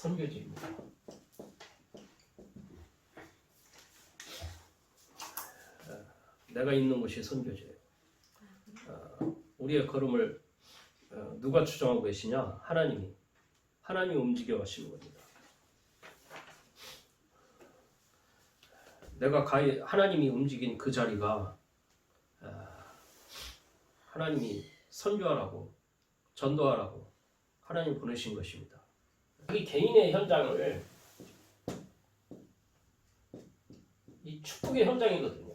선교지입니다. 내가 있는 곳이 선교지예요. 우리의 걸음을 누가 추정하고 계시냐? 하나님이 움직여 가시는 겁니다. 내가 하나님이 움직인 그 자리가 하나님이 선교하라고 전도하라고 하나님 보내신 것입니다. 자기 개인의 현장을 이 축복의 현장이거든요.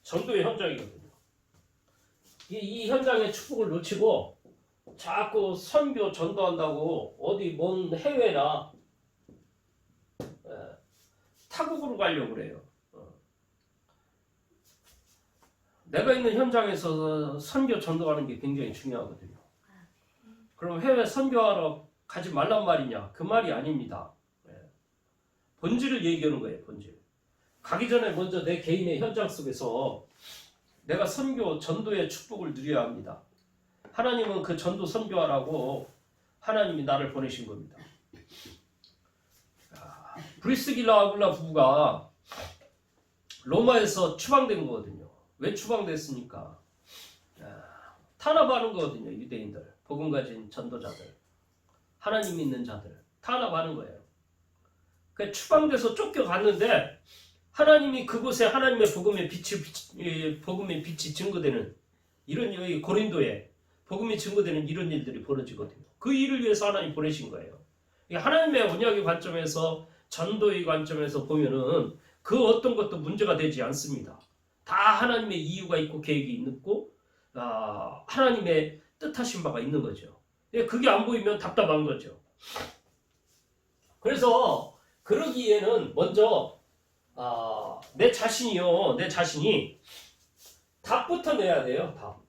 전도의 현장이거든요. 이 현장의 축복을 놓치고 자꾸 선교 전도한다고 어디 먼 해외나 타국으로 가려고 그래요. 내가 있는 현장에서 선교 전도하는 게 굉장히 중요하거든요. 그럼 해외 선교하러 가지 말란 말이냐? 그 말이 아닙니다. 본질을 얘기하는 거예요. 본질. 가기 전에 먼저 내 개인의 현장 속에서 내가 선교 전도의 축복을 누려야 합니다. 하나님은 그 전도 선교하라고 하나님이 나를 보내신 겁니다. 브리스길라 아굴라 부부가 로마에서 추방된 거거든요. 왜 추방됐습니까? 탄압하는 거거든요. 유대인들, 복음 가진 전도자들, 하나님 믿는 자들 탄압하는 거예요. 그 추방돼서 쫓겨갔는데 하나님이 그곳에 하나님의 복음의 빛이 증거되는 이런 여기 고린도에 복음이 증거되는 이런 일들이 벌어지거든요. 그 일을 위해서 하나님 보내신 거예요. 하나님의 언약의 관점에서 전도의 관점에서 보면은 그 어떤 것도 문제가 되지 않습니다. 다 하나님의 이유가 있고 계획이 있고 하나님의 뜻하신 바가 있는 거죠. 그게 안 보이면 답답한 거죠. 그래서 그러기에는 먼저 내 자신이 답부터 내야 돼요. 답.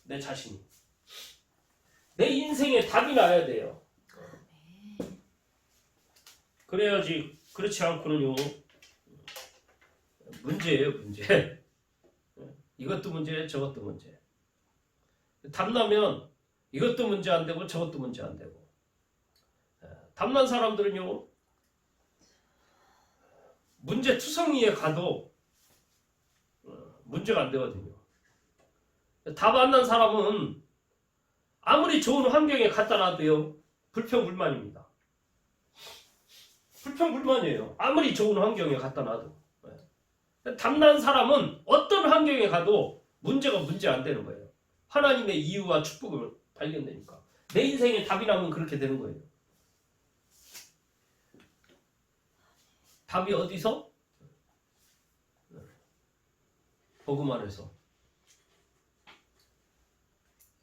내 자신이. 내 인생에 답이 나야 돼요. 그래야지. 그렇지 않고는요. 문제예요. 문제. 이것도 문제, 저것도 문제. 답나면 이것도 문제 안 되고 저것도 문제 안 되고. 답난 사람들은요. 문제투성이에 가도 문제가 안 되거든요. 답 안 난 사람은 아무리 좋은 환경에 갖다 놔도요. 불평불만입니다. 불평불만이에요. 아무리 좋은 환경에 갖다 놔도. 답난 사람은 어떤 환경에 가도 문제가 문제 안 되는 거예요. 하나님의 이유와 축복을 발견되니까. 내 인생에 답이 나면 그렇게 되는 거예요. 답이 어디서? 복음 안에서.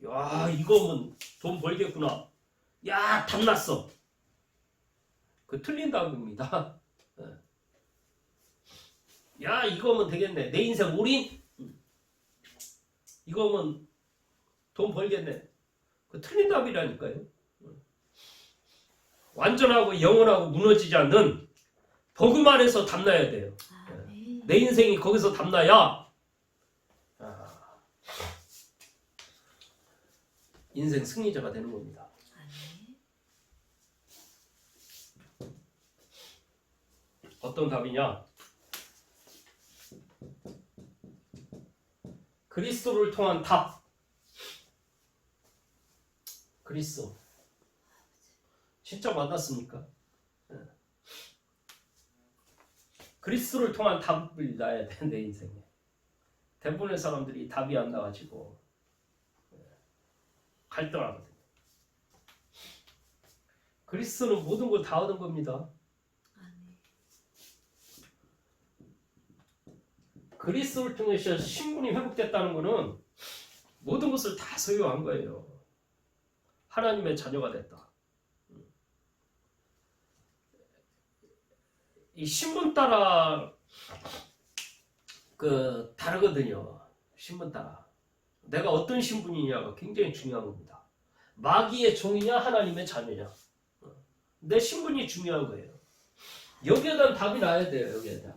야, 이거면 돈 벌겠구나. 야, 답났어. 그 틀린 답입니다. 야, 이거면 되겠네. 내 인생 올인? 이거면 돈 벌겠네. 그 틀린 답이라니까요. 완전하고 영원하고 무너지지 않는 복음 안에서 답나야 돼요. 내 인생이 거기서 답나야 인생 승리자가 되는 겁니다. 어떤 답이냐? 그리스도를 통한 답. 그리스도. 진짜 만났습니까? 그리스도를 통한 답을 놔야 돼, 내 인생에. 대부분의 사람들이 답이 안 나가지고 갈등하거든요. 그리스도는 모든 걸 다 얻은 겁니다. 그리스도를 통해서 신분이 회복됐다는 것은 모든 것을 다 소유한 거예요. 하나님의 자녀가 됐다. 이 신분 따라 다르거든요. 신분 따라. 내가 어떤 신분이냐가 굉장히 중요한 겁니다. 마귀의 종이냐 하나님의 자녀냐. 내 신분이 중요한 거예요. 여기에다 답이 나야 돼요. 여기에다.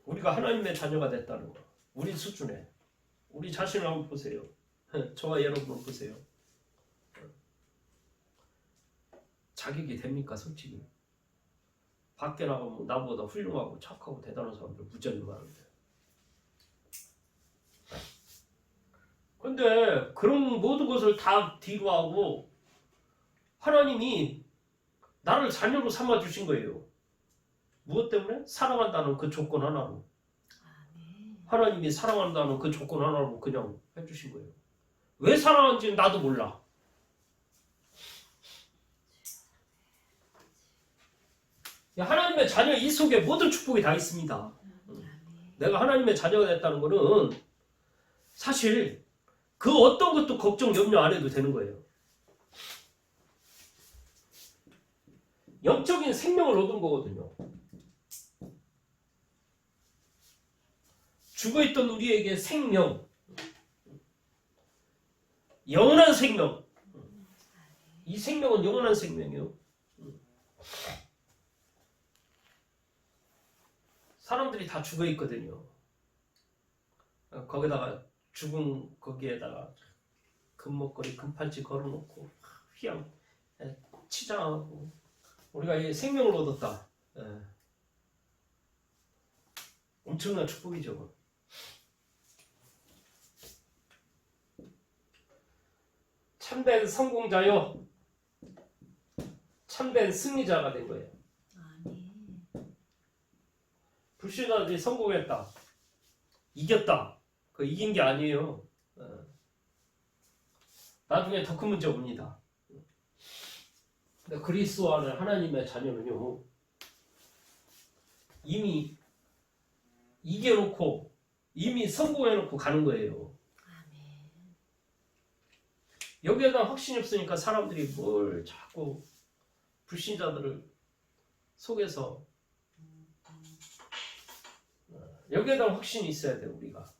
우리가 하나님의 자녀가 됐다는 거. 우리 수준에. 우리 자신을 한번 보세요. 저와 여러분 보세요. 자격이 됩니까 솔직히? 밖에 나가면 나보다 훌륭하고 착하고 대단한 사람들 무지하게 많은데. 근데 그런 모든 것을 다 뒤로 하고 하나님이 나를 자녀로 삼아 주신 거예요. 무엇 때문에? 사랑한다는 그 조건 하나로. 하나님이 사랑한다는 그 조건 하나로 그냥 해주신 거예요. 왜 사랑하는지는 나도 몰라. 하나님의 자녀 이 속에 모든 축복이 다 있습니다. 내가 하나님의 자녀가 됐다는 거는 사실 그 어떤 것도 걱정 염려 안 해도 되는 거예요. 영적인 생명을 얻은 거거든요. 죽어있던 우리에게 생명, 영원한 생명. 이 생명은 영원한 생명이에요. 사람들이 다 죽어있거든요. 거기다가 죽은 거기에다가 금목걸이, 금팔찌 걸어놓고 휘양 치장하고 우리가 이 생명을 얻었다. 엄청난 축복이죠. 참된 성공자요, 참된 승리자가 된 거예요. 불신자들이 성공했다, 이겼다. 그 이긴 게 아니에요. 나중에 더 큰 문제 옵니다. 근데 그리스도 안에 하나님의 자녀는요, 이미 이겨놓고 이미 성공해놓고 가는 거예요. 여기에다 확신이 없으니까 사람들이 뭘 자꾸 불신자들을 속에서, 여기에다 확신이 있어야 돼요. 우리가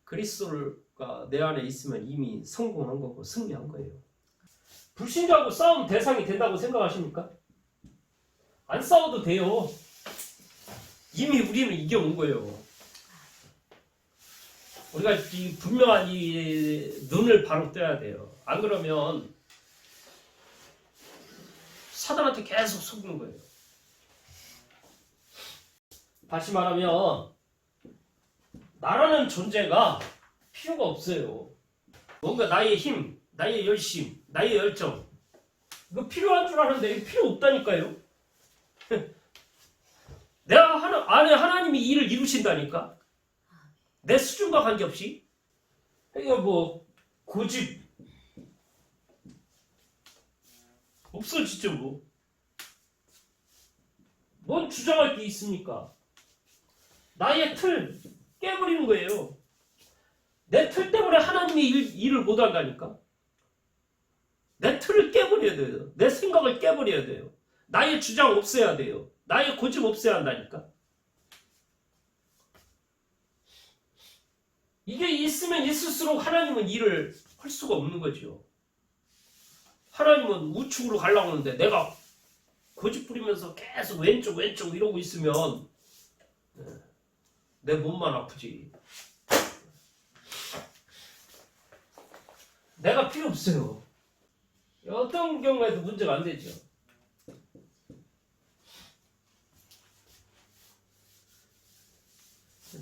그리스도가 내 안에 있으면 이미 성공한 거고 승리한 거예요. 불신자하고 싸움 대상이 된다고 생각하십니까? 안 싸워도 돼요. 이미 우리는 이겨온 거예요. 우리가 이 분명한 이 눈을 바로 떠야 돼요. 안 그러면 사단한테 계속 속는 거예요. 다시 말하면 나라는 존재가 필요가 없어요. 뭔가 나의 힘, 나의 열심, 나의 열정, 이거 필요한 줄 아는데 이거 필요 없다니까요. 내가 안에 하나님이 일을 이루신다니까. 내 수준과 관계없이. 그러니까 뭐 고집 없어지죠 뭐. 뭔 주장할 게 있습니까? 나의 틀 깨버리는 거예요. 내 틀 때문에 하나님이 일을 못한다니까. 내 틀을 깨버려야 돼요. 내 생각을 깨버려야 돼요. 나의 주장 없애야 돼요. 나의 고집 없애야 한다니까. 이게 있으면 있을수록 하나님은 일을 할 수가 없는 거죠. 하나님은 우측으로 가려고 하는데 내가 고집 부리면서 계속 왼쪽 이러고 있으면 내 몸만 아프지. 내가 필요 없어요. 어떤 경우에도 문제가 안 되죠.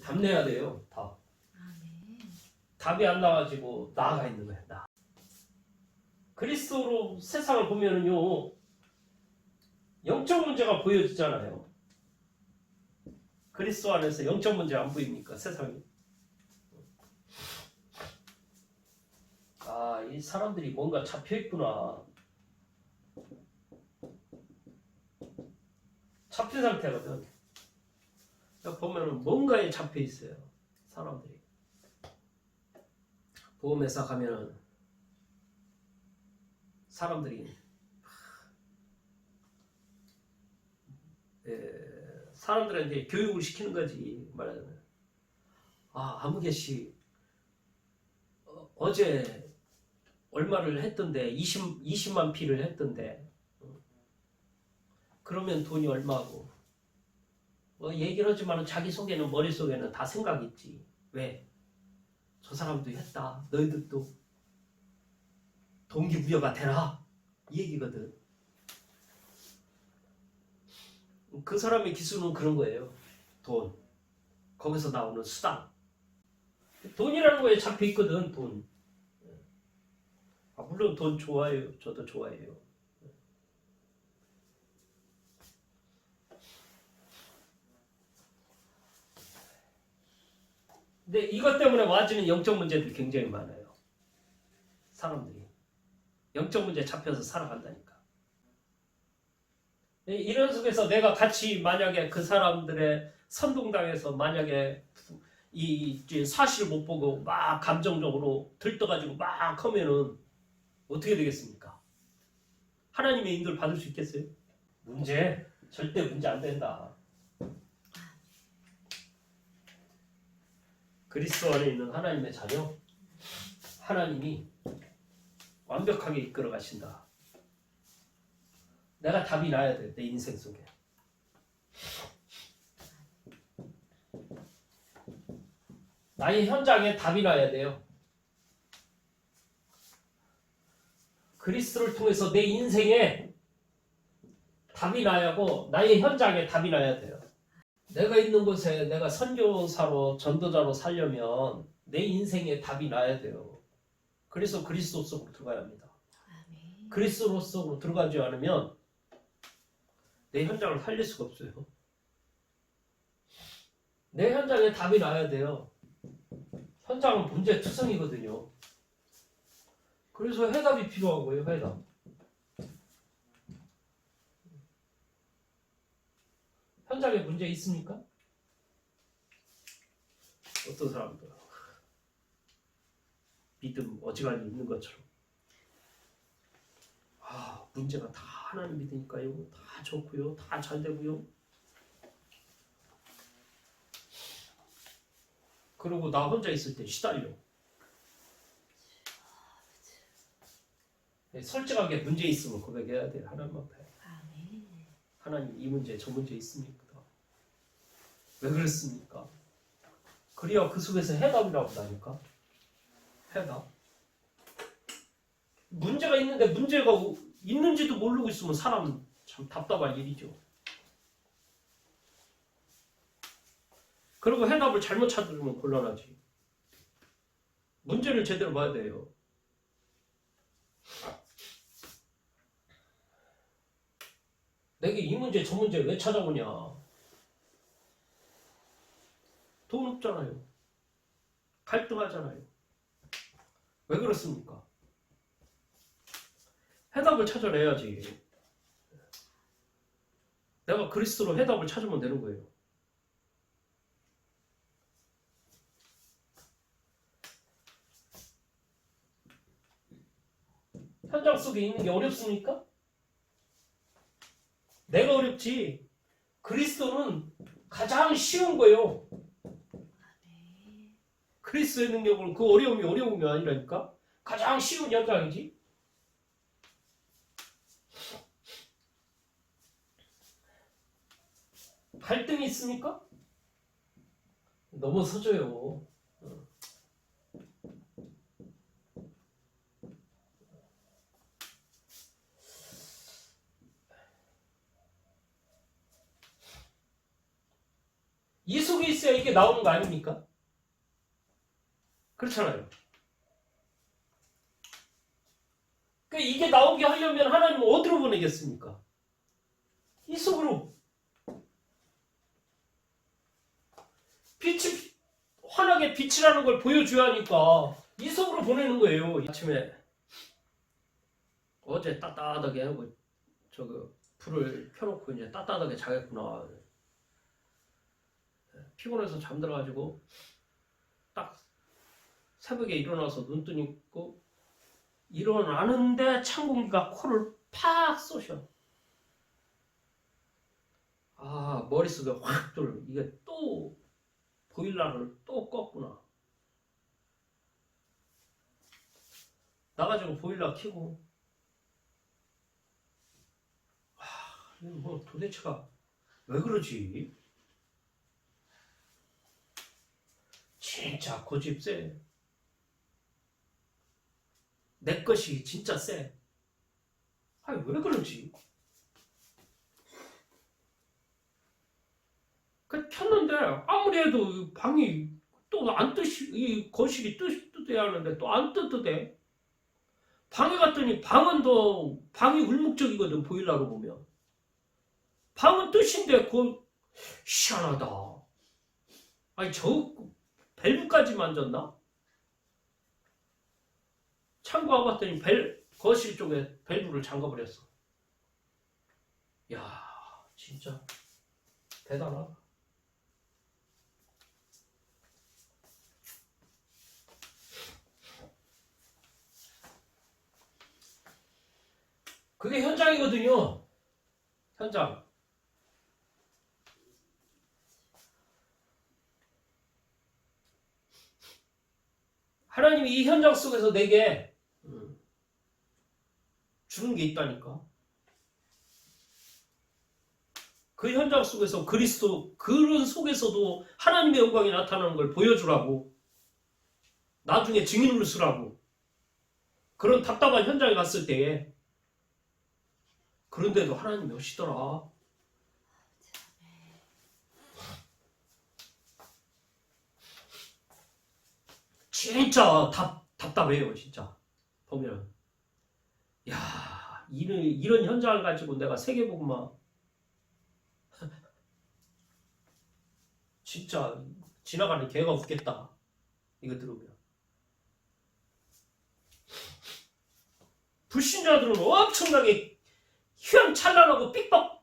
답내야 돼요. 답. 답이 안 나와가지고 나아가 있는 거야. 나. 그리스도로 세상을 보면은요, 영적 문제가 보여지잖아요. 그리스도 안에서 영적 문제 안 보입니까? 세상이. 아, 이 사람들이 뭔가 잡혀있구나. 잡힌 상태거든. 보면은 뭔가에 잡혀있어요. 사람들이. 보험회사 가면은 사람들이 사람들한테 교육을 시키는 거지. 말하자면 아무개 씨 어제 얼마를 했던데 20만 피를 했던데 그러면 돈이 얼마고 뭐 얘기를 하지만 자기 속에는 머릿속에는 다 생각이 있지. 왜? 저 사람도 했다. 너희들도 동기부여가 되라 이 얘기거든. 그 사람의 기술은 그런 거예요. 돈. 거기서 나오는 수당. 돈이라는 거에 잡혀 있거든. 돈. 물론 돈 좋아해요. 저도 좋아해요. 근데 이것 때문에 와지는 영적 문제들이 굉장히 많아요. 사람들이. 영적 문제에 잡혀서 살아간다니까. 이런 속에서 내가 같이 만약에 그 사람들의 선동당해서 만약에 이 사실을 못 보고 막 감정적으로 들떠가지고 막 하면은 어떻게 되겠습니까? 하나님의 인도를 받을 수 있겠어요? 절대 문제 안 된다. 그리스도 안에 있는 하나님의 자녀, 하나님이 완벽하게 이끌어 가신다. 내가 답이 나야 돼, 내 인생 속에. 나의 현장에 답이 나야 돼요. 그리스도를 통해서 내 인생에 답이 나야 하고 나의 현장에 답이 나야 돼요. 내가 있는 곳에 내가 선교사로 전도자로 살려면 내 인생에 답이 나야 돼요. 그래서 그리스도 속으로 들어가야 합니다. 그리스도 속으로 들어가지 않으면 내 현장을 살릴 수가 없어요. 내 현장에 답이 나야 돼요. 현장은 문제투성이거든요. 그래서 해답이 필요하고요. 해답. 현장에 문제 있습니까? 어떤 사람들 믿음 어지간히 있는 것처럼 문제가 다 하나님 믿으니까요. 다 좋고요. 다 잘 되고요. 그리고 나 혼자 있을 때 시달려. 솔직하게 문제 있으면 고백해야 돼. 하나님 앞에. 하나님 이 문제 저 문제 있습니까? 왜 그렇습니까? 그래야 그 속에서 해답이라고 하니까. 해답. 문제가 있는데 문제가 있는지도 모르고 있으면 사람은 참 답답한 일이죠. 그리고 해답을 잘못 찾으면 곤란하지. 문제를 제대로 봐야 돼요. 내게 이 문제 저 문제 왜 찾아보냐. 돈 없잖아요. 갈등하잖아요. 왜 그렇습니까? 해답을 찾아내야지. 내가 그리스도로 해답을 찾으면 되는 거예요. 현장 속에 있는 게 어렵습니까? 내가 어렵지. 그리스도는 가장 쉬운 거예요. 그리스도의 능력은 그 어려움이 아니라니까. 가장 쉬운 현장이지. 갈등이 있습니까? 넘어서줘요. 이 속에 있어야 이게 나오는 거 아닙니까? 그렇잖아요. 그러니까 이게 나오게 하려면 하나님은 어디로 보내겠습니까? 이 속으로. 빛이 환하게 빛이라는 걸 보여줘야 하니까 이 속으로 보내는 거예요. 아침에 어제 따뜻하게 하고 불을 켜놓고 이제 따뜻하게 자겠구나. 피곤해서 잠들어가지고 딱 새벽에 일어나서 눈 뜨니까 일어나는데 찬 공기가 코를 팍 쏘셔. 머릿속에 확 돌. 이게 또 보일러를 또 껐구나. 나가지고 보일러 켜고 뭐 도대체가 왜 그러지? 진짜 고집세. 내 것이 진짜 세. 아니 왜 그러지? 그 켰는데 아무리 해도 방이 또 안 뜨시, 이 거실이 뜨야 하는데 또 안 뜨대. 방에 갔더니 방이 울목적이거든, 보일러로 보면. 방은 뜻인데 그 희한하다. 아니 저 밸브까지 만졌나? 창고 와봤더니 거실 쪽에 밸브를 잠가버렸어. 야 진짜 대단하다. 그게 현장이거든요. 현장. 하나님이 이 현장 속에서 내게 주는 게 있다니까. 그 현장 속에서 그리스도 그런 속에서도 하나님의 영광이 나타나는 걸 보여주라고. 나중에 증인으로 쓰라고. 그런 답답한 현장에 갔을 때에 그런데도 하나님이 오시더라. 진짜 답답해요. 진짜 보면 야 이런 현장을 가지고 내가 세계복음화 진짜 지나가는 개가 없겠다. 이거 들으면 불신자들은 엄청나게 휘황찬란하고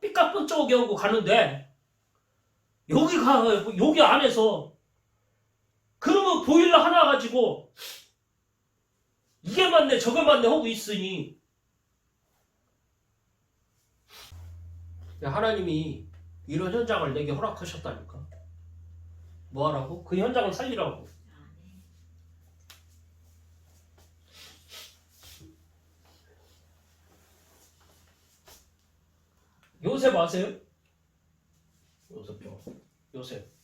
삐까뻔쩍하게 하고 가는데 여기 안에서 그러면 보일러 하나 가지고 이게 맞네 저게 맞네 하고 있으니 하나님이 이런 현장을 내게 허락하셨다니까. 뭐하라고? 그 현장을 살리라고. 요셉 아세요? 요셉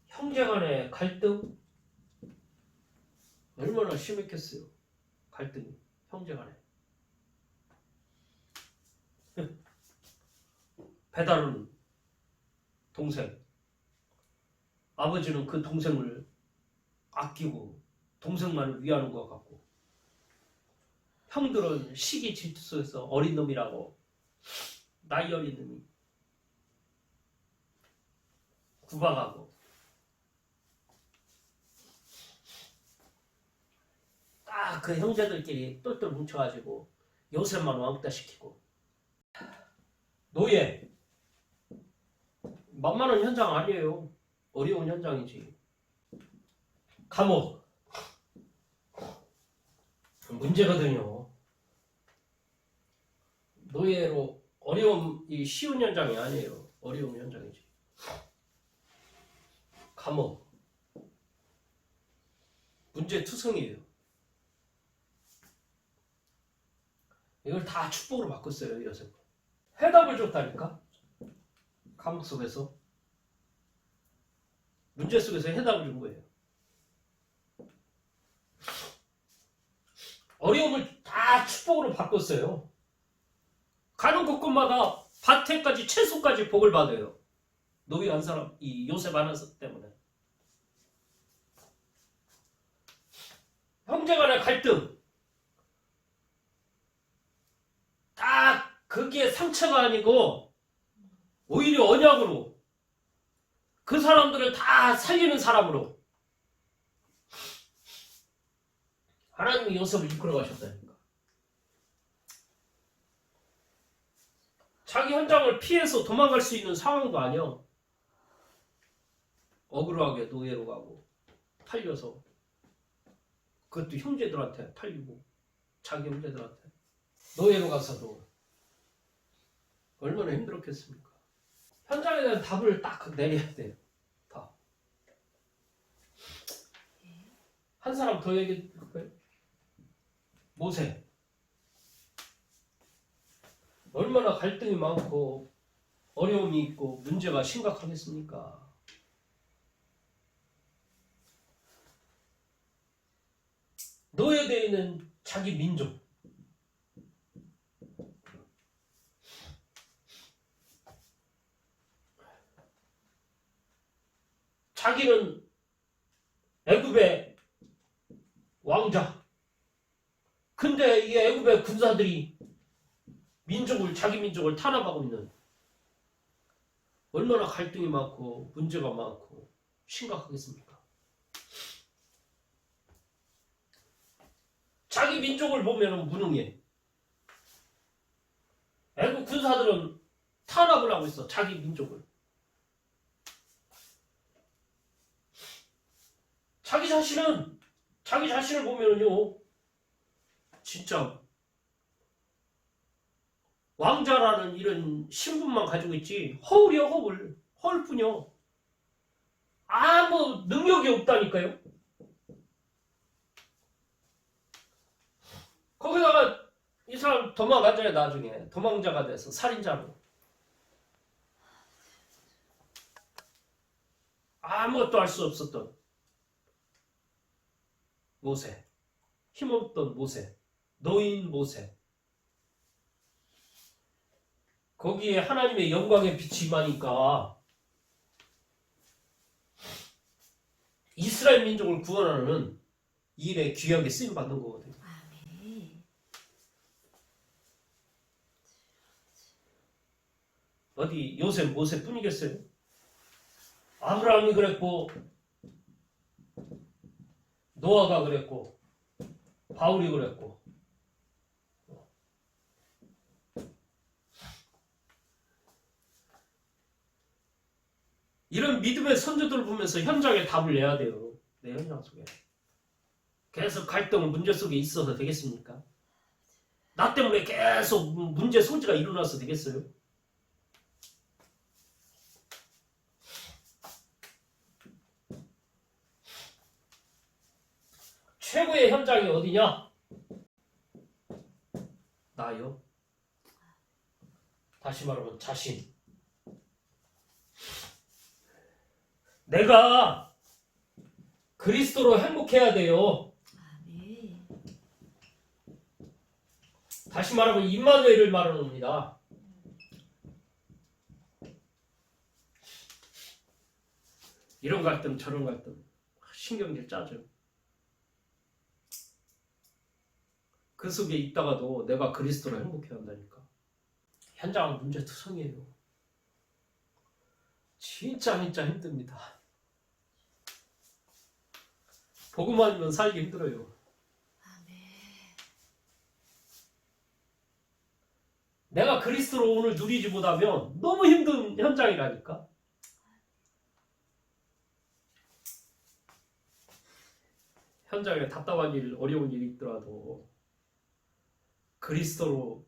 형제간의 갈등 얼마나 심했겠어요. 갈등이 형제간에. 배달은 동생. 아버지는 그 동생을 아끼고 동생만을 위하는 것 같고 형들은 시기 질투 속에서 어린 놈이라고 나이 어린 놈이 구박하고 딱 그 형제들끼리 똘똘 뭉쳐가지고 요셉만 왕따시키고. 노예 만만한 현장 아니에요. 어려운 현장이지. 감옥 문제거든요. 노예로 어려운 쉬운 현장이 아니에요. 어려운 현장이지. 감옥 문제투성이에요. 이걸 다 축복으로 바꿨어요. 요셉 해답을 줬다니까. 감옥 속에서 문제 속에서 해답을 준 거예요. 어려움을 다 축복으로 바꿨어요. 가는 곳곳마다 밭에까지 채소까지 복을 받아요. 노예 한 사람, 이 요셉 하나 때문에. 형제간의 갈등 딱 그게 상처가 아니고 오히려 언약으로 그 사람들을 다 살리는 사람으로 하나님이 요셉을 이끌어 가셨다니까. 자기 현장을 피해서 도망갈 수 있는 상황도 아니야. 억울하게 노예로 가고 팔려서 그것도 형제들한테 팔리고 자기 형제들한테 노예로 가서도 얼마나 힘들었겠습니까. 현장에 대한 답을 딱 내려야 돼요. 다. 한 사람 더 얘기해 볼까요? 모세. 얼마나 갈등이 많고 어려움이 있고 문제가 심각하겠습니까? 분리되어 있는 자기 민족. 자기는 애굽의 왕자. 근데 이 애굽의 군사들이 자기 민족을 탄압하고 있는, 얼마나 갈등이 많고 문제가 많고 심각하겠습니까? 자기 민족을 보면 무능해. 애국 군사들은 탄압을 하고 있어. 자기 민족을. 자기 자신을 보면은요, 진짜 왕자라는 이런 신분만 가지고 있지 허울이야. 허울뿐이요. 아무 능력이 없다니까요. 거기다가 이 사람 도망가잖아요. 나중에 도망자가 돼서 살인자로. 아무것도 할 수 없었던 모세, 힘없던 모세, 노인 모세. 거기에 하나님의 영광의 빛이 임하니까 이스라엘 민족을 구원하는 일에 귀하게 쓰임 받는 거거든요. 어디 요셉 모세뿐이겠어요? 아브라함이 그랬고, 노아가 그랬고, 바울이 그랬고. 이런 믿음의 선조들을 보면서 현장에 답을 내야 돼요. 내 현장 속에. 계속 갈등, 문제 속에 있어서 되겠습니까? 나 때문에 계속 문제 소지가 일어나서 되겠어요? 최고의 현장이 어디냐? 나요. 다시 말하면 자신. 내가 그리스도로 행복해야 돼요. 다시 말하면 임마누엘을 말하는 겁니다. 이런 갈등 저런 갈등 신경질 짜죠. 그 속에 있다가도 내가 그리스도로 행복해야 한다니까. 현장은 문제투성이에요. 진짜 힘듭니다. 복음 아니면 살기 힘들어요. 내가 그리스도로 오늘 누리지 못하면 너무 힘든 현장이라니까. 현장에 답답한 일, 어려운 일이 있더라도 그리스도로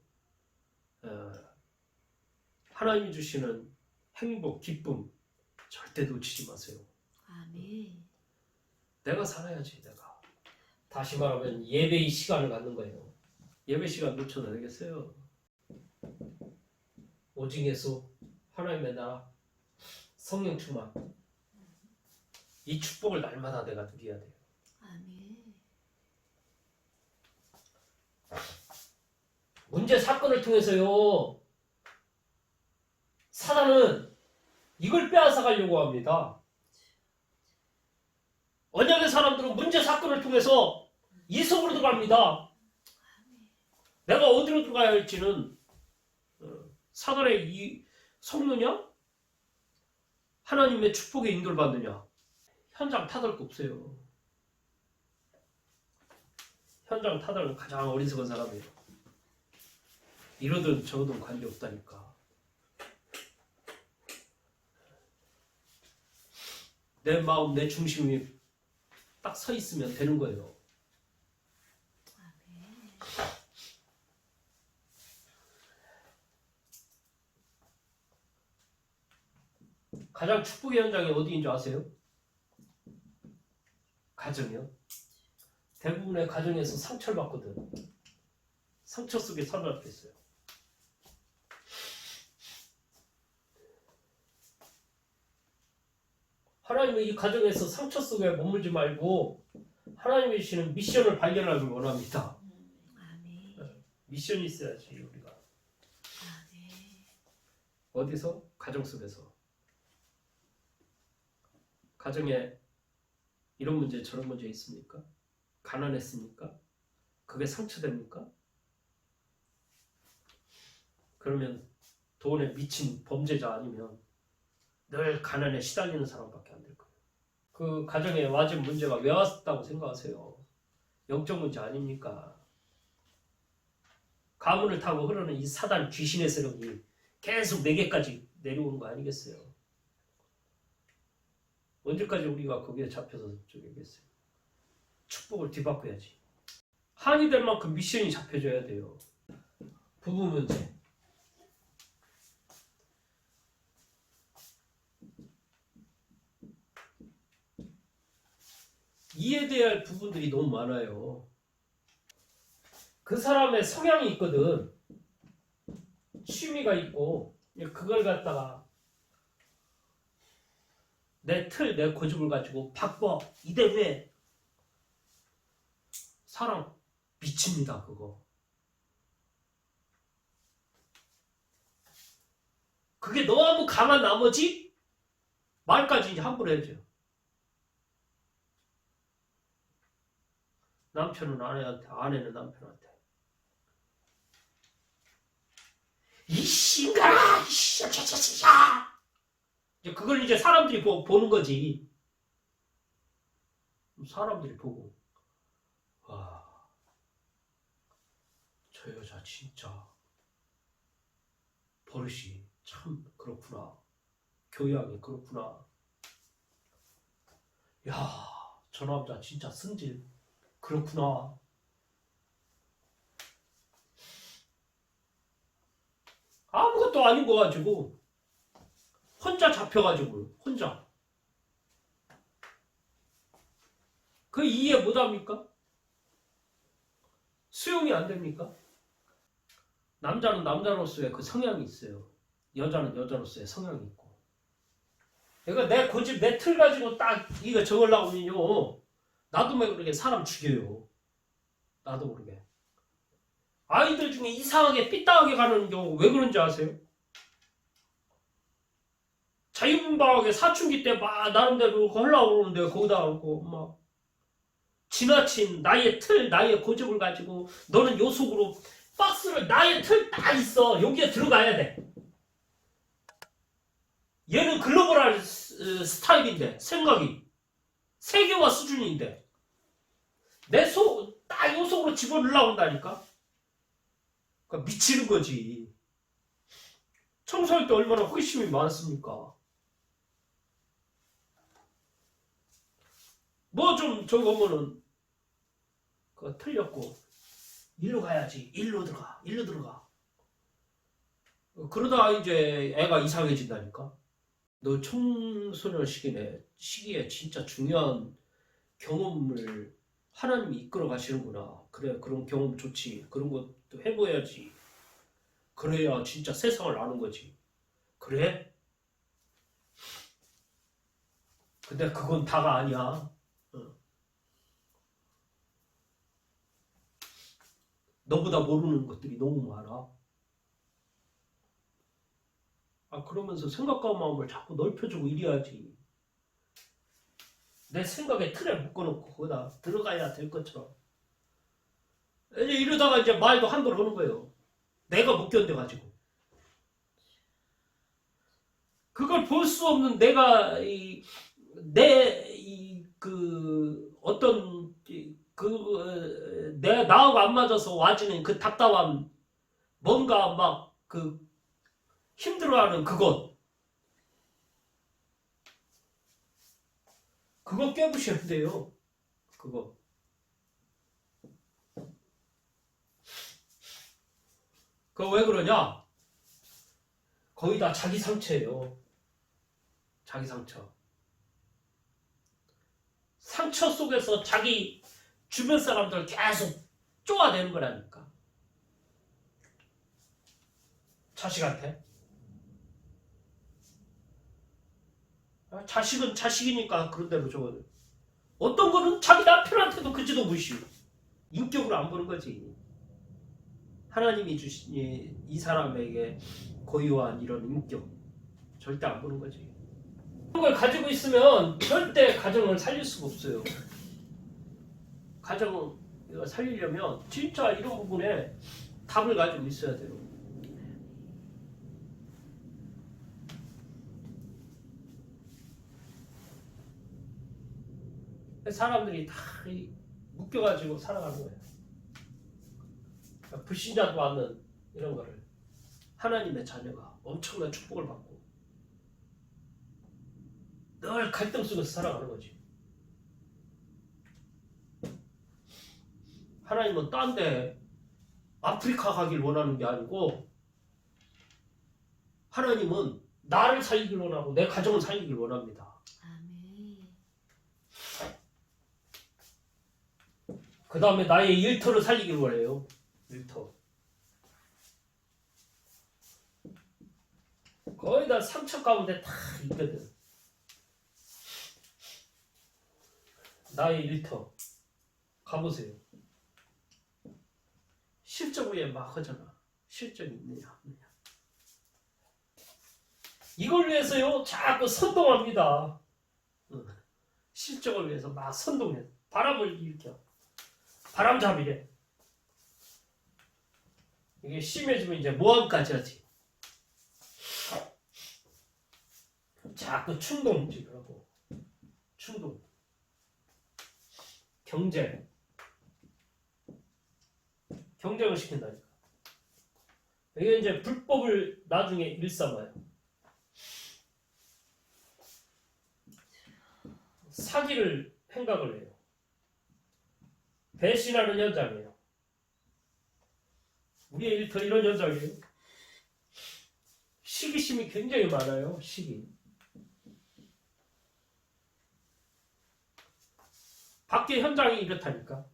하나님이 주시는 행복, 기쁨 절대 놓치지 마세요. 아멘. 내가 살아야지. 내가. 다시 말하면 예배의 시간을 갖는 거예요. 예배 시간 놓쳐도 되겠어요? 오직 예수, 하나님의 나라, 성령 충만, 이 축복을 날마다 내가 누려야 돼요. 아멘. 문제 사건을 통해서요, 사단은 이걸 빼앗아 가려고 합니다. 언약의 사람들은 문제 사건을 통해서 이 속으로 들어갑니다. 내가 어디로 들어가야 할지는 사단의 이 속느냐? 하나님의 축복의 인도를 받느냐? 현장 타들 거 없어요. 현장 타들은 가장 어리석은 사람이에요. 이러든 저러든 관계없다니까. 내 마음, 내 중심이 딱 서 있으면 되는 거예요. 가장 축복의 현장이 어디인 줄 아세요? 가정이요. 대부분의 가정에서 상처를 받거든. 상처 속에 살아남게 있어요. 하나님은 이 가정에서 상처 속에 머물지 말고 하나님이 주시는 미션을 발견하길 원합니다. 아멘. 미션이 있어야지 우리가. 아멘. 어디서? 가정 속에서. 가정에 이런 문제 저런 문제 있습니까? 가난했습니까? 그게 상처됩니까? 그러면 돈에 미친 범죄자 아니면 늘 가난에 시달리는 사람밖에 안 될 거예요. 그 가정에 와진 문제가 왜 왔다고 생각하세요? 영적 문제 아닙니까? 가문을 타고 흐르는 이 사단 귀신의 세력이 계속 내게까지 내려오는 거 아니겠어요? 언제까지 우리가 거기에 잡혀서 저기겠어요? 축복을 뒤바꿔야지. 한이 될 만큼 미션이 잡혀져야 돼요. 부부 문제. 이해돼야 할 부분들이 너무 많아요. 그 사람의 성향이 있거든. 취미가 있고 그걸 갖다가 내 틀, 내 고집을 가지고 바꿔 이대로 해. 사람 미칩니다 그거. 그게 너무 강한 나머지 말까지 이제 함부로 해줘요. 남편은 아내한테, 아내는 남편한테. 이 신가라! 이제 그걸 이제 사람들이 보는 거지. 사람들이 보고, 와, 저 여자 진짜 버릇이 참 그렇구나. 교양이 그렇구나. 야, 저 남자 진짜 승질 그렇구나. 아무것도 아닌 거 가지고 혼자 잡혀가지고 혼자 그 이해 못합니까? 수용이 안 됩니까? 남자는 남자로서의 그 성향이 있어요. 여자는 여자로서의 성향이 있고. 그러니까 내 고집, 내 틀 가지고 딱 이거 적으려고 하면요, 나도 모르게 사람 죽여요. 나도 모르게. 아이들 중에 이상하게 삐딱하게 가는 경우 왜 그런지 아세요? 자유분방하게 사춘기 때 막 나름대로 하려고 그러는데 거기다 놓고 막 지나친 나의 틀, 나의 고집을 가지고 너는 요 속으로 박스를 나의 틀 딱 있어. 여기에 들어가야 돼. 얘는 글로벌한 스타일인데 생각이 세계화 수준인데 내 속 딱 요 속으로 집어넣으려고 한다니까. 그러니까 미치는 거지. 청소할 때 얼마나 호기심이 많습니까? 뭐 좀 저거 보면은 그거 틀렸고 일로 가야지. 일로 들어가. 그러다 이제 애가 이상해진다니까. 너 청소년 시기에 진짜 중요한 경험을 하나님이 이끌어 가시는구나. 그래, 그런 경험 좋지. 그런 것도 해봐야지. 그래야 진짜 세상을 아는 거지. 그래? 근데 그건 다가 아니야. 너보다 모르는 것들이 너무 많아. 그러면서 생각과 마음을 자꾸 넓혀주고 이래야지. 내 생각에 틀에 묶어놓고 거기다 들어가야 될 것처럼. 이제 이러다가 이제 말도 한번 하는 거예요. 내가 못 견뎌가지고. 그걸 볼 수 없는 내가 내 나하고 안 맞아서 와지는 그 답답함, 뭔가 막 힘들어하는 그거 깨부셔야 돼요. 그거. 그거 왜 그러냐? 거의 다 자기 상처예요. 자기 상처. 상처 속에서 자기 주변 사람들 계속 쪼아내는 거라니까. 자식한테. 자식은 자식이니까 그런 대로 저거. 어떤 거는 자기 남편한테도 그 그지도 무시. 인격으로 안 보는 거지. 하나님이 주신 이 사람에게 고유한 이런 인격 절대 안 보는 거지. 그런 걸 가지고 있으면 절대 가정을 살릴 수가 없어요. 가정을 살리려면 진짜 이런 부분에 답을 가지고 있어야 돼요. 사람들이 다 묶여가지고 살아가는 거예요. 그러니까 불신자도 않는 이런 거를 하나님의 자녀가 엄청난 축복을 받고 늘 갈등 속에서 살아가는 거지. 하나님은 딴 데 아프리카 가길 원하는 게 아니고 하나님은 나를 살리길 원하고 내 가정을 살리길 원합니다. 아멘. 그 다음에 나의 일터를 살리길 원해요. 일터. 거의 다 상처 가운데 다 있거든. 나의 일터. 가보세요. 실적 위에 막 하잖아. 실적이 있느냐 없느냐. 이걸 위해서요 자꾸 선동합니다. 실적을 위해서 막 선동해. 바람을 일으켜. 바람잡이래. 이게 심해지면 이제 모함까지 하지. 자꾸 충동질을 하고. 충동. 경쟁. 경쟁을 시킨다니까. 이게 이제 불법을 나중에 일삼아요. 사기를 생각을 해요. 배신하는 현장이에요. 우리의 일터 이런 현장이에요. 시기심이 굉장히 많아요. 시기. 밖에 현장이 이렇다니까.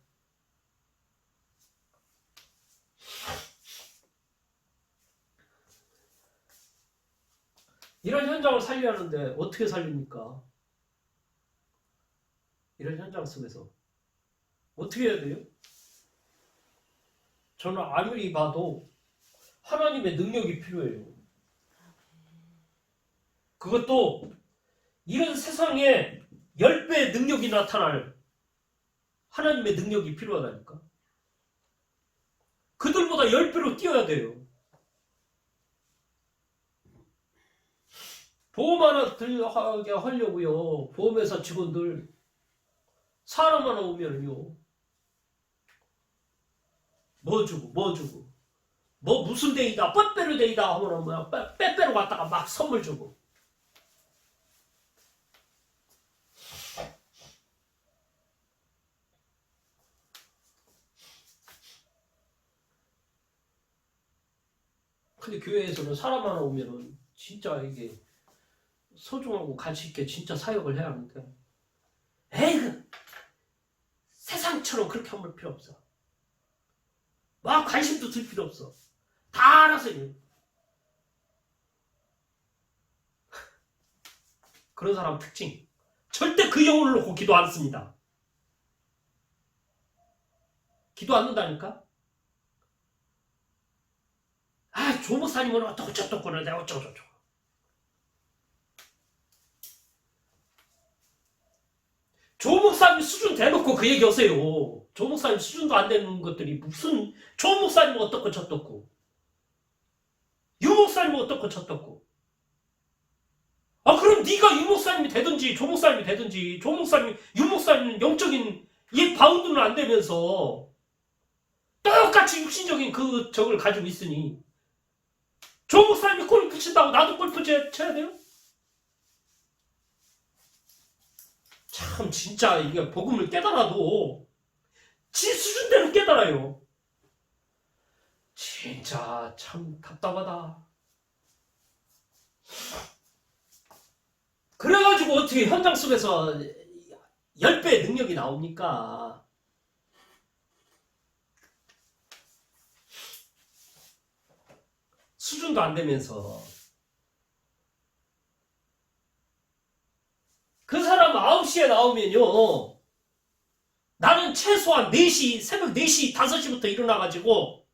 이런 현장을 살려하는데 어떻게 살립니까? 이런 현장 속에서 어떻게 해야 돼요? 저는 아무리 봐도 하나님의 능력이 필요해요. 그것도 이런 세상에 10배의 능력이 나타날 하나님의 능력이 필요하다니까. 그들보다 10배로 뛰어야 돼요. 보험 하나 들어가게 하려고요. 보험회사 직원들 사람 하나 오면요. 뭐 주고 뭐 무슨 데이다 빼빼로 데이다 하면 뭐야 빼빼로 갖다가 막 선물 주고. 근데 교회에서는 사람 하나 오면은 진짜 이게 소중하고 가치 있게 진짜 사역을 해야 하는데 에이 세상처럼 그렇게 하면 필요 없어. 막 관심도 들 필요 없어. 다 알아서 해요. 그런 사람 특징. 절대 그 영혼을 놓고 기도 안 씁니다. 기도 안 넣는다니까? 아, 조 목사님은 어떻고 저떻고 그러는데 어쩌고 저쩌고. 조 목사님 수준 대놓고 그 얘기 하세요. 조 목사님 수준도 안 되는 것들이 무슨 조 목사님은 어떻고 저떻고 유 목사님은 어떻고 저떻고. 아 그럼 네가 유 목사님이 되든지 조 목사님이 되든지 조 목사님 유 목사님은 영적인 이 바운드는 안 되면서 똑같이 육신적인 그 적을 가지고 있으니 조 목사님이 골프 친다고 나도 골프 쳐야 돼요? 참 진짜 이게 복음을 깨달아도 지 수준대로 깨달아요. 진짜 참 답답하다. 그래가지고 어떻게 현장 속에서 10배의 능력이 나옵니까? 수준도 안 되면서. 그 사람 9시에 나오면요 나는 최소한 4시, 새벽 4시, 5시부터 일어나가지고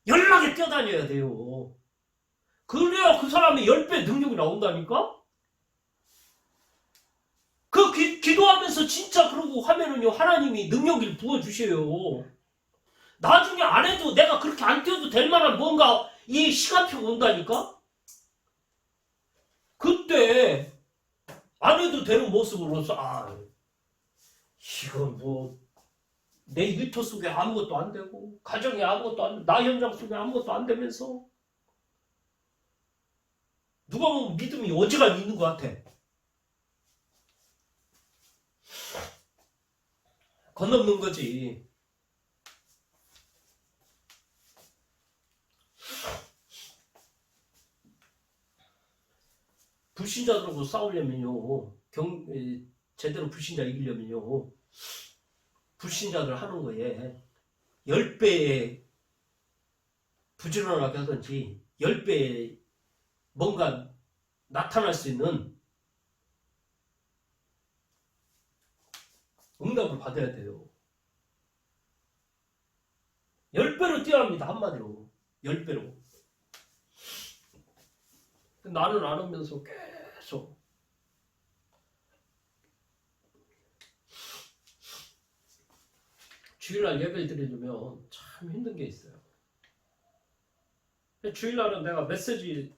연락에 뛰어다녀야 돼요. 그래야 그 사람의 10배 능력이 나온다니까? 그 기도하면서 진짜 그러고 하면은요, 하나님이 능력을 부어주셔요. 나중에 안 해도 내가 그렇게 안 뛰어도 될 만한 뭔가 이 시간표가 온다니까? 그때 안 해도 되는 모습으로서, 이건 뭐, 내 일터 속에 아무것도 안 되고, 가정에 아무것도 안 되고, 나 현장 속에 아무것도 안 되면서, 누가 보면 믿음이 어지간히 있는 것 같아. 건넘는 거지. 불신자들하고 싸우려면요, 제대로 불신자 이기려면요, 불신자들 하는 거에 10배의 부지런하게 하든지 10배의 뭔가 나타날 수 있는 응답을 받아야 돼요. 10배로 뛰어야 합니다. 한마디로. 10배로. 나는 안 하면서 계속 주일날 예배를 드리려면 참 힘든 게 있어요. 주일날은 내가 메시지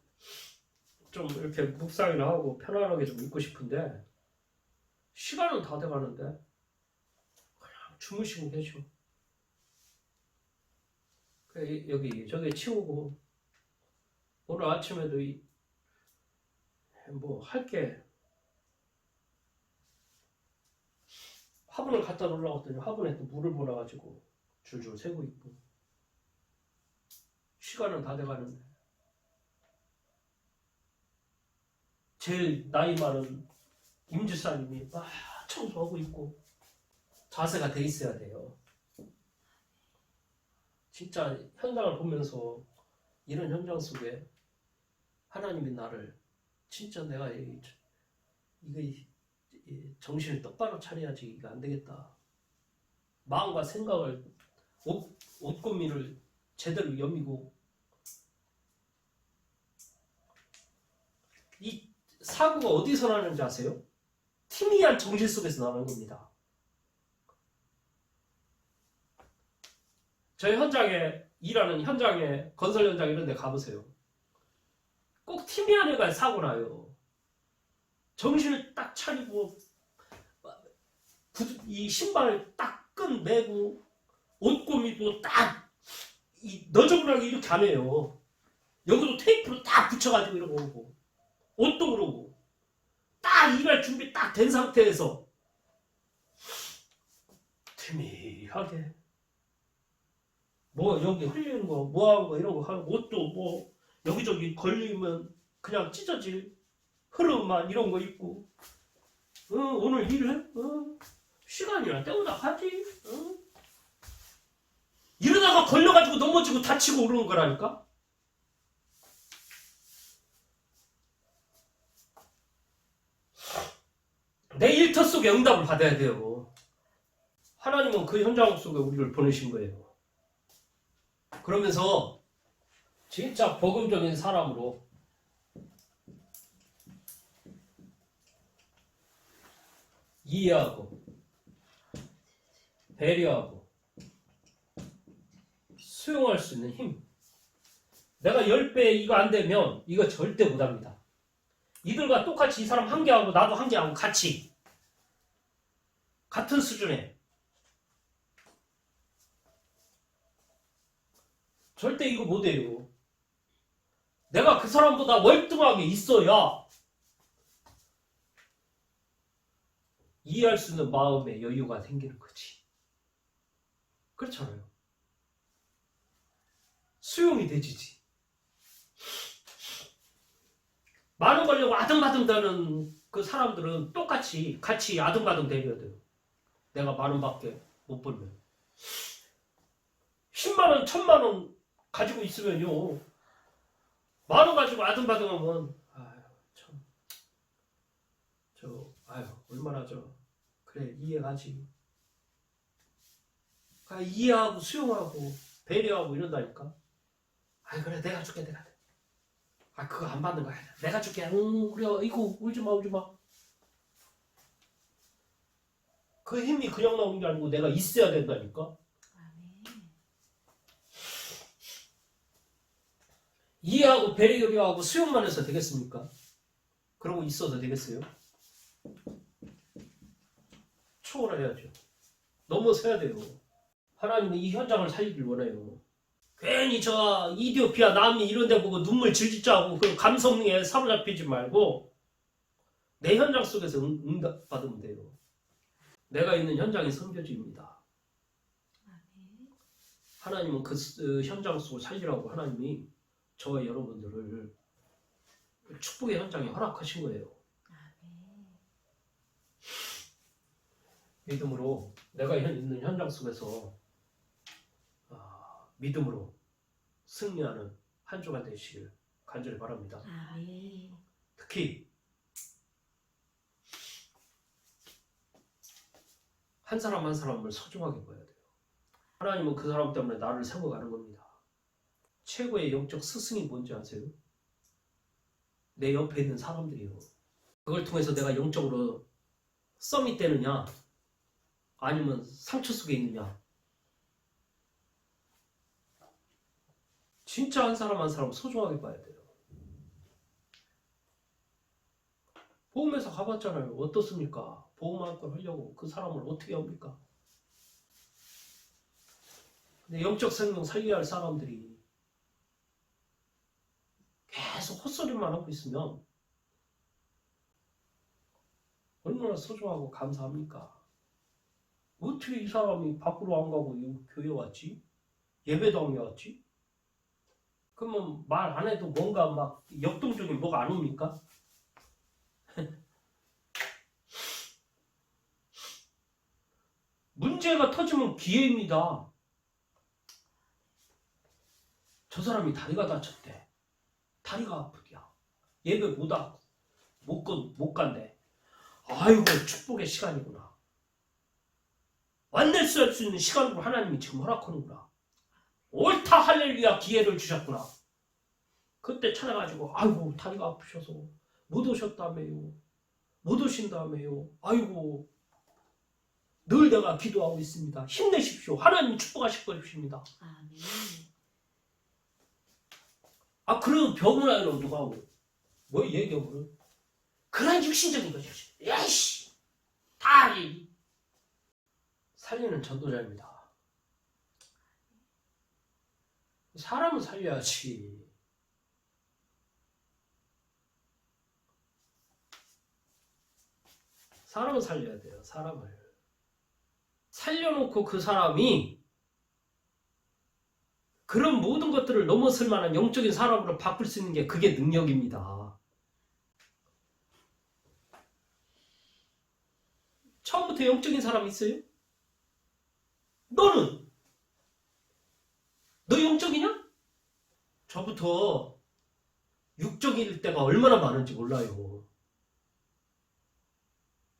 좀 이렇게 묵상이나 하고 편안하게 좀 읽고 싶은데 시간은 다 돼가는데 그냥 주무시고 계셔. 여기 저기 치우고 오늘 아침에도 뭐 할게 화분을 갖다 놓으려고 했더니 화분에 또 물을 몰아가지고 줄줄 새고 있고 시간은 다 돼가는데 제일 나이 많은 임지사님이 막 청소하고 있고 자세가 돼 있어야 돼요. 진짜 현장을 보면서 이런 현장 속에 하나님이 나를 진짜 내가 이거 정신을 똑바로 차려야지 이거 안 되겠다. 마음과 생각을 옷고미를 제대로 여미고 이 사고가 어디서 나는지 아세요? 희미한 정신 속에서 나는 겁니다. 저희 현장에 일하는 현장에 건설 현장 이런 데 가보세요. 꼭 희미한 애가 사고 나요. 정신을 딱 차리고 이 신발을 딱 끈 매고 옷고미도 딱 너저분하게 이렇게 안 해요. 여기도 테이프로 딱 붙여가지고 이러고 오고 옷도 그러고 딱 일할 준비 딱 된 상태에서 희미하게 뭐 여기 흘리는 거 뭐하는 거 이런 거 하고 옷도 뭐 여기저기 걸리면 그냥 찢어질 흐름만 이런 거 있고 오늘 일해? 시간이나 때우다 하지? 이러다가 걸려가지고 넘어지고 다치고 그러는 거라니까? 내 일터 속에 응답을 받아야 돼요. 하나님은 그 현장 속에 우리를 보내신 거예요. 그러면서 진짜 복음적인 사람으로 이해하고 배려하고 수용할 수 있는 힘. 내가 10배 이거 안 되면 이거 절대 못합니다. 이들과 똑같이 이 사람 한 개 하고 나도 한 개 하고 같이 같은 수준에 절대 이거 못해요. 내가 그 사람보다 월등하게 있어야 이해할 수 있는 마음의 여유가 생기는 거지. 그렇잖아요. 수용이 되지지. 많은 걸려고 아등바등다는 그 사람들은 똑같이 같이 아등바등 대려야 돼요. 내가 많은 밖에 못 벌면 10만원, 1000만원 가지고 있으면요, 만원 가지고 아등바등하면 얼마나 그래 이해가지. 그러니까 이해하고 수용하고 배려하고 이런다니까. 아 그래 내가 줄게 내가. 아 그거 안 받는 거야. 내가 줄게. 그래 이거 울지 마 울지 마. 그 힘이 그냥 나오는 게 아니고 내가 있어야 된다니까. 아멘. 이해하고 배려하고 수용만 해서 되겠습니까? 그러고 있어도 되겠어요? 초월해야죠. 넘어서야 돼요. 하나님은 이 현장을 살리길 원해요. 괜히 저 이디오피아 남미 이런 데 보고 눈물 질질 짜고 그 감성에 사로잡히지 말고 내 현장 속에서 응답 받으면 돼요. 내가 있는 현장이 선교지입니다. 아멘. 하나님은 그 현장 속을 살리라고 하나님이 저와 여러분들을 축복의 현장에 허락하신 거예요. 아멘. 믿음으로 내가 있는 현장 속에서 믿음으로 승리하는 한 주가 되시길 간절히 바랍니다. 아멘. 특히 한 사람 한 사람을 소중하게 봐야 돼요. 하나님은 그 사람 때문에 나를 세워가는 겁니다. 최고의 영적 스승이 뭔지 아세요? 내 옆에 있는 사람들이요. 그걸 통해서 내가 영적으로 썸이 되느냐 아니면 상처 속에 있느냐. 진짜 한 사람 한 사람 소중하게 봐야 돼요. 보험회사 가봤잖아요. 어떻습니까? 보험할 걸 하려고 그 사람을 어떻게 합니까? 근데 영적 생명 살려야 할 사람들이 계속 헛소리만 하고 있으면 얼마나 소중하고 감사합니까? 어떻게 이 사람이 밖으로 안 가고 이 교회 왔지? 예배도 안 왔지? 그러면 말 안 해도 뭔가 막 역동적인 뭐가 안 옵니까? 문제가 터지면 기회입니다. 저 사람이 다리가 다쳤대. 다리가 아프대요. 예배 못 간대. 아이고 축복의 시간이구나. 완낼 수 있는 시간으로 하나님이 지금 허락하는구나. 옳다 할렐루야 기회를 주셨구나. 그때 찾아가지고 아이고 다리가 아프셔서 못 오셨다며요. 못 오신다며요. 아이고 늘 내가 기도하고 있습니다. 힘내십시오. 하나님 축복하실 것입니다. 아멘. 그래도 병을 하려고 누가 하고 뭐 얘기하고 그런 육신적인 거죠. 야이씨 다 살리는 전도자입니다. 사람을 살려야지. 사람을 살려야 돼요. 사람을 살려놓고 그 사람이 그런 모든 것들을 넘어설 만한 영적인 사람으로 바꿀 수 있는 게 그게 능력입니다. 처음부터 영적인 사람 있어요? 너는? 너 영적이냐? 저부터 육적일 때가 얼마나 많은지 몰라요.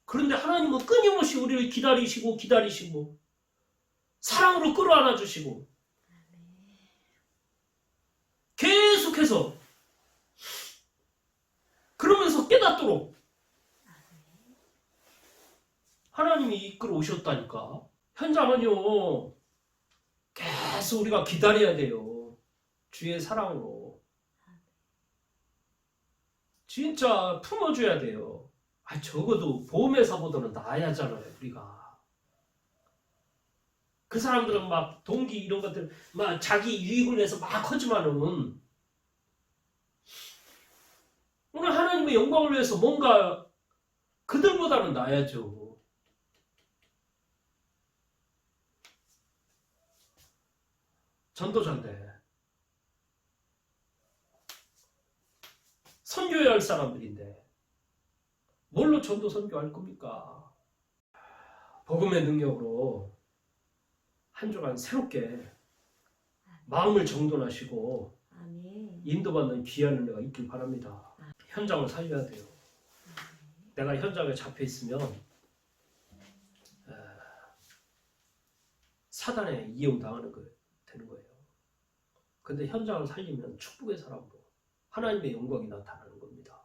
그런데 하나님은 끊임없이 우리를 기다리시고 사랑으로 끌어안아 주시고 계속해서 그러면서 깨닫도록 하나님이 이끌어 오셨다니까. 현장은요 계속 우리가 기다려야 돼요. 주의 사랑으로 진짜 품어줘야 돼요. 적어도 보험회사보다는 나아야 하잖아요. 우리가 그 사람들은 막 동기 이런 것들 막 자기 유익을 위해서 막 하지만은 오늘 하나님의 영광을 위해서 뭔가 그들보다는 나아야죠. 전도자인데 선교해야 할 사람들인데 뭘로 전도 선교할 겁니까? 복음의 능력으로 한 주간 새롭게 마음을 정돈하시고 아멘. 인도받는 귀한 은혜가 있길 바랍니다. 현장을 살려야 돼요. 내가 현장에 잡혀 있으면 사단에 이용당하는 거 되는 거예요. 근데 현장을 살리면 축복의 사람으로 하나님의 영광이 나타나는 겁니다.